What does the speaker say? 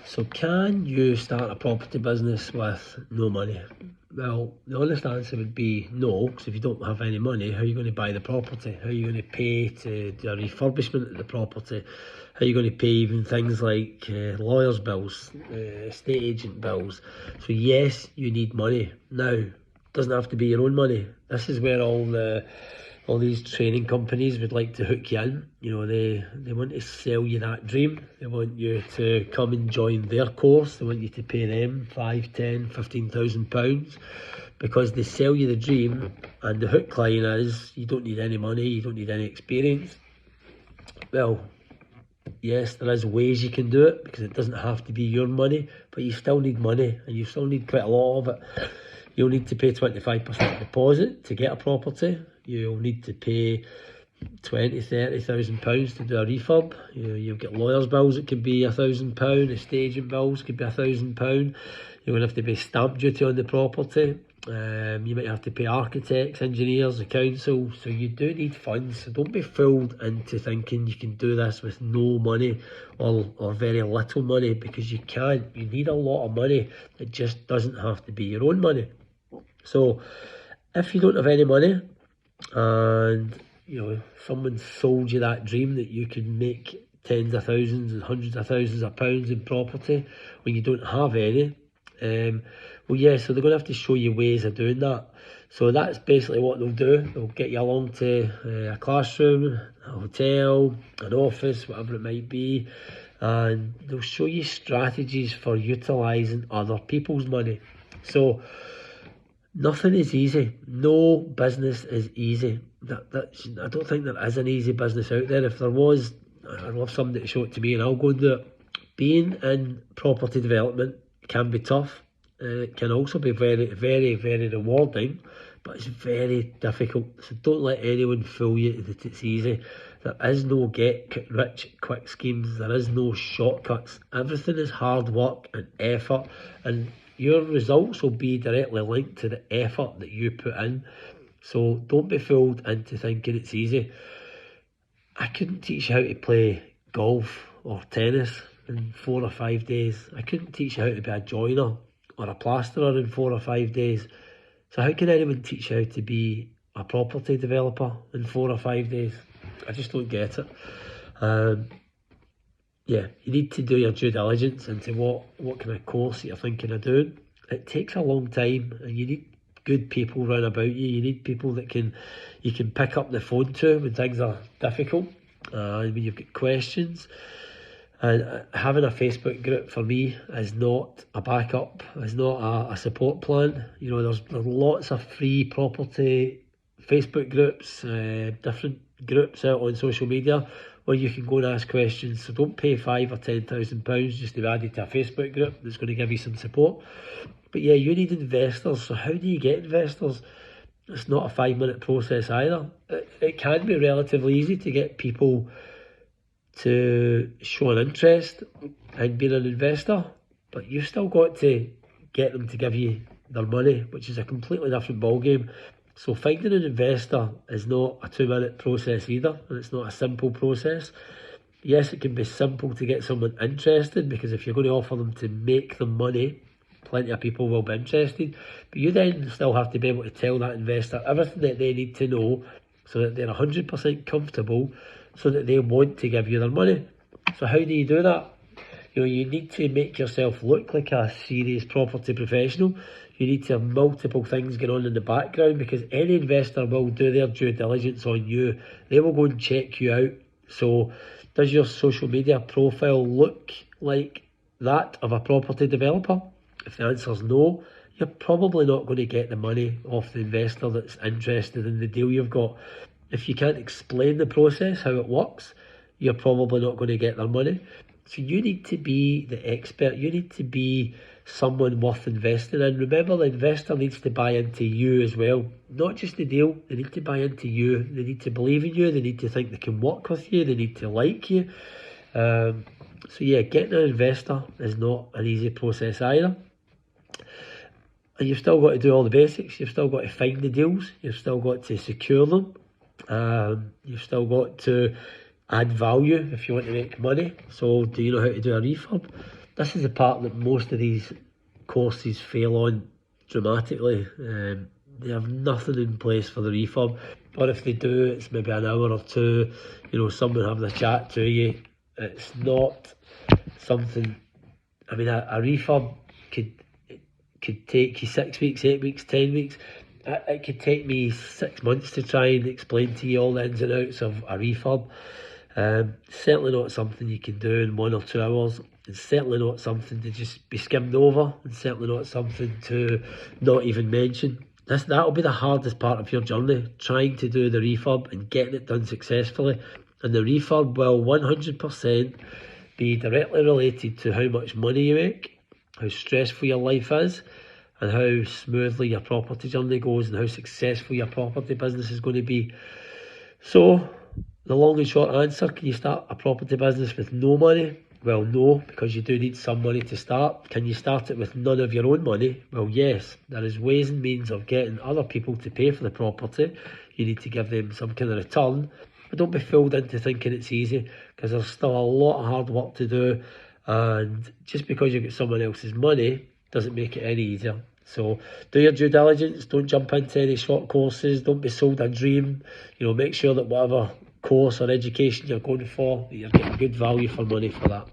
So can you start a property business with no money? Well, the honest answer would be no, because if you don't have any money, how are you going to buy the property? How are you going to pay to do a refurbishment of the property? How are you going to pay even things like lawyers' bills, estate agent bills? So yes, you need money. Now, it doesn't have to be your own money. This is where all these training companies would like to hook you in. You know, they want to sell you that dream. They want you to come and join their course. They want you to pay them £5, £10, £15,000 because they sell you the dream, and the hook line is you don't need any money, you don't need any experience. Well, yes, there is ways you can do it because it doesn't have to be your money, but you still need money, and you still need quite a lot of it. You'll need to pay 25% deposit to get a property. You'll need to pay £20,000, £30,000 to do a refurb. You'll get lawyers' bills, it could be £1,000. Estate agent bills could be £1,000. You're going to have to pay stamp duty on the property. You might have to pay architects, engineers, the council. So you do need funds. So don't be fooled into thinking you can do this with no money or very little money, because you can't. You need a lot of money. It just doesn't have to be your own money. So if you don't have any money, and someone sold you that dream that you could make tens of thousands and hundreds of thousands of pounds in property when you don't have any, well, yeah, so they're going to have to show you ways of doing that. So that's basically what they'll do. They'll get you along to a classroom, a hotel, an office, whatever it might be, and they'll show you strategies for utilising other people's money. So nothing is easy. No business is easy. I don't think there is an easy business out there. If there was, I'd love somebody to show it to me and I'll go and do it. Being in property development can be tough. It can also be very, very, very rewarding, but it's very difficult. So don't let anyone fool you that it's easy. There is no get rich quick schemes. There is no shortcuts. Everything is hard work and effort, and your results will be directly linked to the effort that you put in. So don't be fooled into thinking it's easy. I couldn't teach you how to play golf or tennis in 4 or 5 days. I couldn't teach you how to be a joiner or a plasterer in 4 or 5 days. So how can anyone teach you how to be a property developer in 4 or 5 days? I just don't get it. Yeah, you need to do your due diligence into what kind of course you're thinking of doing. It takes a long time, and you need good people round about you. You need people that you can pick up the phone to when things are difficult, when you've got questions. And having a Facebook group for me is not a backup, is not a support plan. There's lots of free property Facebook groups, different groups out on social media where you can go and ask questions. So don't pay £5,000 or £10,000 just to be added to a Facebook group that's going to give you some support. But yeah, you need investors. So how do you get investors? It's not a 5-minute process either. It can be relatively easy to get people to show an interest in being an investor, but you've still got to get them to give you their money, which is a completely different ballgame. So finding an investor is not a 2-minute process either, and it's not a simple process. Yes, it can be simple to get someone interested, because if you're going to offer them to make them money, plenty of people will be interested. But you then still have to be able to tell that investor everything that they need to know so that they're 100% comfortable, so that they want to give you their money. So how do you do that? You need to make yourself look like a serious property professional. You need to have multiple things going on in the background, because any investor will do their due diligence on you. They will go and check you out. So does your social media profile look like that of a property developer? If the answer is no, you're probably not going to get the money off the investor that's interested in the deal you've got. If you can't explain the process, how it works, you're probably not going to get their money. So you need to be the expert. You need to be someone worth investing in. Remember, the investor needs to buy into you as well. Not just the deal. They need to buy into you. They need to believe in you. They need to think they can work with you. They need to like you. So yeah, getting an investor is not an easy process either. And you've still got to do all the basics. You've still got to find the deals. You've still got to secure them. You've still got to add value if you want to make money. So do you know how to do a refurb? this is the part that most of these courses fail on dramatically. They have nothing in place for the refurb, or if they do, it's maybe an hour or two, someone having a chat to you. It's not something. I mean, a refurb could take you 6 weeks, 8 weeks, 10 weeks. It could take me 6 months to try and explain to you all the ins and outs of a refurb. Certainly not something you can do in 1 or 2 hours. It's certainly not something to just be skimmed over, and certainly not something to not even mention. That'll be the hardest part of your journey, trying to do the refurb and getting it done successfully. And the refurb will 100% be directly related to how much money you make, how stressful your life is, and how smoothly your property journey goes, and how successful your property business is going to be. So, the long and short answer, can you start a property business with no money? Well, no, because you do need some money to start. Can you start it with none of your own money? Well, yes. There is ways and means of getting other people to pay for the property. You need to give them some kind of return. But don't be fooled into thinking it's easy, because there's still a lot of hard work to do. And just because you get someone else's money doesn't make it any easier. So do your due diligence. Don't jump into any short courses. Don't be sold a dream. Make sure that whatever course or education you're going for, that you're getting good value for money for that.